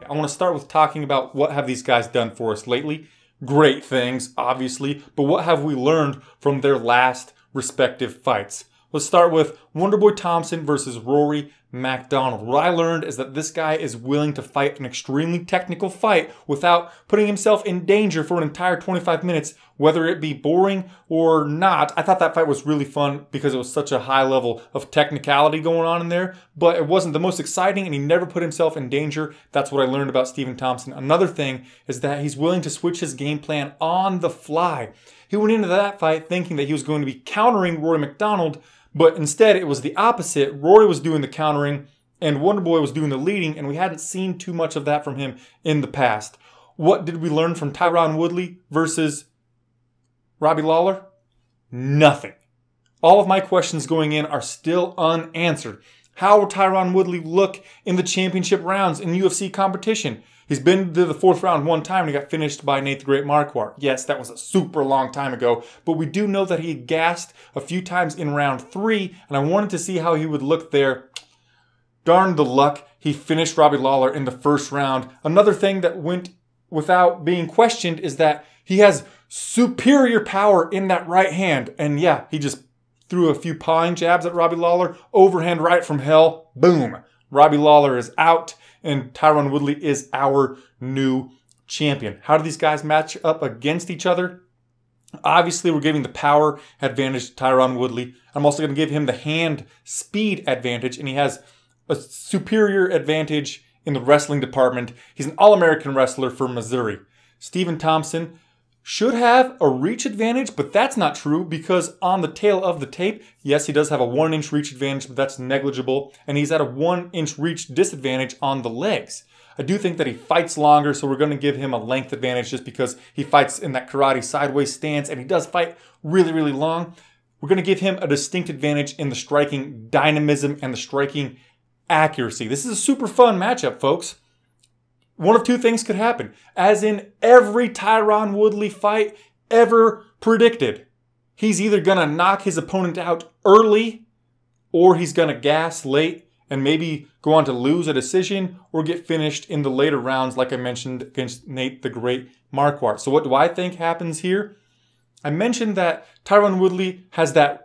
I want to start with talking about what have these guys done for us lately. Great things, obviously, but what have we learned from their last respective fights? Let's start with Wonderboy Thompson versus Rory MacDonald. What I learned is that this guy is willing to fight an extremely technical fight without putting himself in danger for an entire 25 minutes, whether it be boring or not. I thought that fight was really fun because it was such a high level of technicality going on in there, but it wasn't the most exciting and he never put himself in danger. That's what I learned about Stephen Thompson. Another thing is that he's willing to switch his game plan on the fly. He went into that fight thinking that he was going to be countering Rory MacDonald, but instead, it was the opposite. Rory was doing the countering and Wonderboy was doing the leading, and we hadn't seen too much of that from him in the past. What did we learn from Tyron Woodley versus Robbie Lawler? Nothing. All of my questions going in are still unanswered. How will Tyron Woodley look in the championship rounds in UFC competition? He's been to the fourth round one time and he got finished by Nate the Great Marquardt. Yes, that was a super long time ago, but we do know that he gassed a few times in round 3, and I wanted to see how he would look there. Darn the luck, he finished Robbie Lawler in the first round. Another thing that went without being questioned is that he has superior power in that right hand. And yeah, he just threw a few pawing jabs at Robbie Lawler. Overhand right from hell. Boom. Robbie Lawler is out. And Tyron Woodley is our new champion. How do these guys match up against each other? Obviously, we're giving the power advantage to Tyron Woodley. I'm also going to give him the hand speed advantage, and he has a superior advantage in the wrestling department. He's an All-American wrestler for Missouri. Stephen Thompson should have a reach advantage, but that's not true because on the tail of the tape, yes, he does have a 1-inch reach advantage, but that's negligible. And he's at a 1-inch reach disadvantage on the legs. I do think that he fights longer, so we're going to give him a length advantage just because he fights in that karate sideways stance and he does fight really, really long. We're going to give him a distinct advantage in the striking dynamism and the striking accuracy. This is a super fun matchup, folks. One of two things could happen, as in every Tyron Woodley fight ever predicted. He's either going to knock his opponent out early, or he's going to gas late and maybe go on to lose a decision or get finished in the later rounds, like I mentioned against Nate the Great Marquardt. So what do I think happens here? I mentioned that Tyron Woodley has that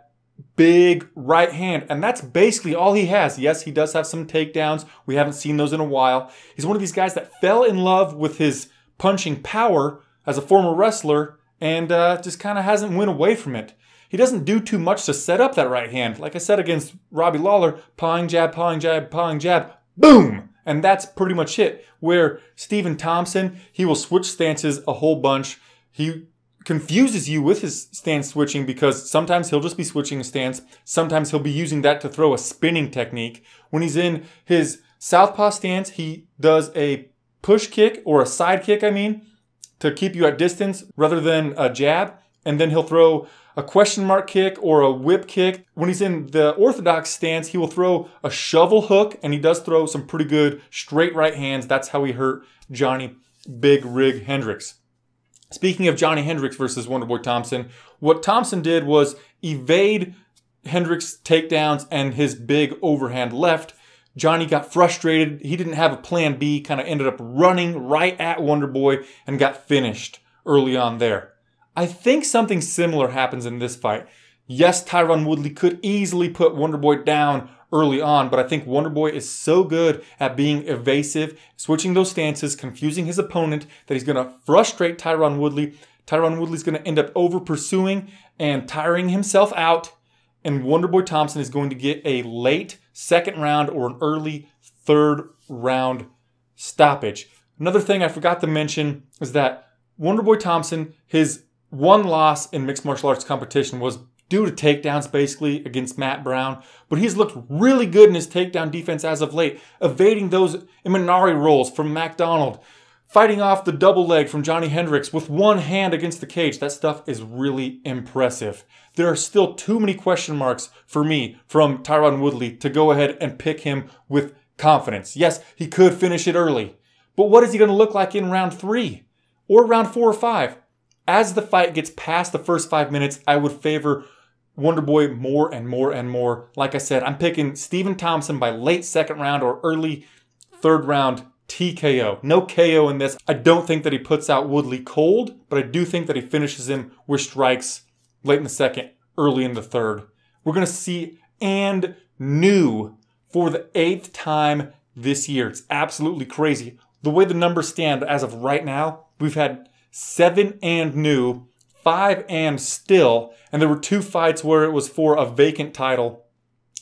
big right hand, and that's basically all he has. Yes, he does have some takedowns. We haven't seen those in a while. He's one of these guys that fell in love with his punching power as a former wrestler and just kind of hasn't went away from it. He doesn't do too much to set up that right hand. Like I said against Robbie Lawler, pawing jab, pawing jab, pawing jab, boom! And that's pretty much it. Where Stephen Thompson, he will switch stances a whole bunch. He confuses you with his stance switching because sometimes he'll just be switching a stance. Sometimes he'll be using that to throw a spinning technique. When he's in his southpaw stance, he does a push kick or a side kick, to keep you at distance rather than a jab. And then he'll throw a question mark kick or a whip kick. When he's in the orthodox stance, he will throw a shovel hook, and he does throw some pretty good straight right hands. That's how he hurt Johnny Big Rig Hendricks. Speaking of Johnny Hendricks versus Wonderboy Thompson, what Thompson did was evade Hendricks' takedowns and his big overhand left. Johnny got frustrated. He didn't have a plan B, kind of ended up running right at Wonderboy and got finished early on there. I think something similar happens in this fight. Yes, Tyron Woodley could easily put Wonderboy down early on, but I think Wonderboy is so good at being evasive, switching those stances, confusing his opponent, that he's going to frustrate Tyron Woodley. Tyron Woodley's going to end up over pursuing and tiring himself out, and Wonderboy Thompson is going to get a late second round or an early third round stoppage. Another thing I forgot to mention is that Wonderboy Thompson, his one loss in mixed martial arts competition was due to takedowns basically against Matt Brown, but he's looked really good in his takedown defense as of late, evading those Imanari rolls from MacDonald, fighting off the double leg from Johnny Hendricks with one hand against the cage. That stuff is really impressive. There are still too many question marks for me from Tyron Woodley to go ahead and pick him with confidence. Yes, he could finish it early, but what is he going to look like in round 3 or round 4 or 5? As the fight gets past the first 5 minutes, I would favor Wonderboy more and more and more. Like I said, I'm picking Stephen Thompson by late second round or early third round TKO. No KO in this. I don't think that he puts out Woodley cold, but I do think that he finishes him with strikes late in the second, early in the third. We're going to see and new for the 8th time this year. It's absolutely crazy. The way the numbers stand as of right now, we've had 7 and new, 5 and still, and there were 2 fights where it was for a vacant title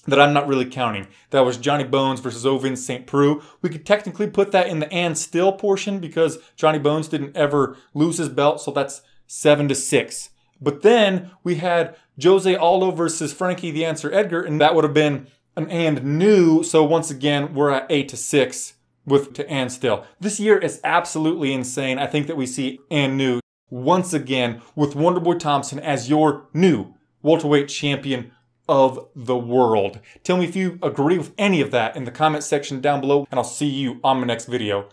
that I'm not really counting. That was Johnny Bones versus Ovin St. Preux. We could technically put that in the and still portion because Johnny Bones didn't ever lose his belt, so that's 7-6. But then we had Jose Aldo versus Frankie the Answer Edgar, and that would have been an and new, so once again, we're at 8-6 with to and still. This year is absolutely insane. I think that we see and new once again with Wonderboy Thompson as your new welterweight champion of the world. Tell me if you agree with any of that in the comment section down below, and I'll see you on my next video.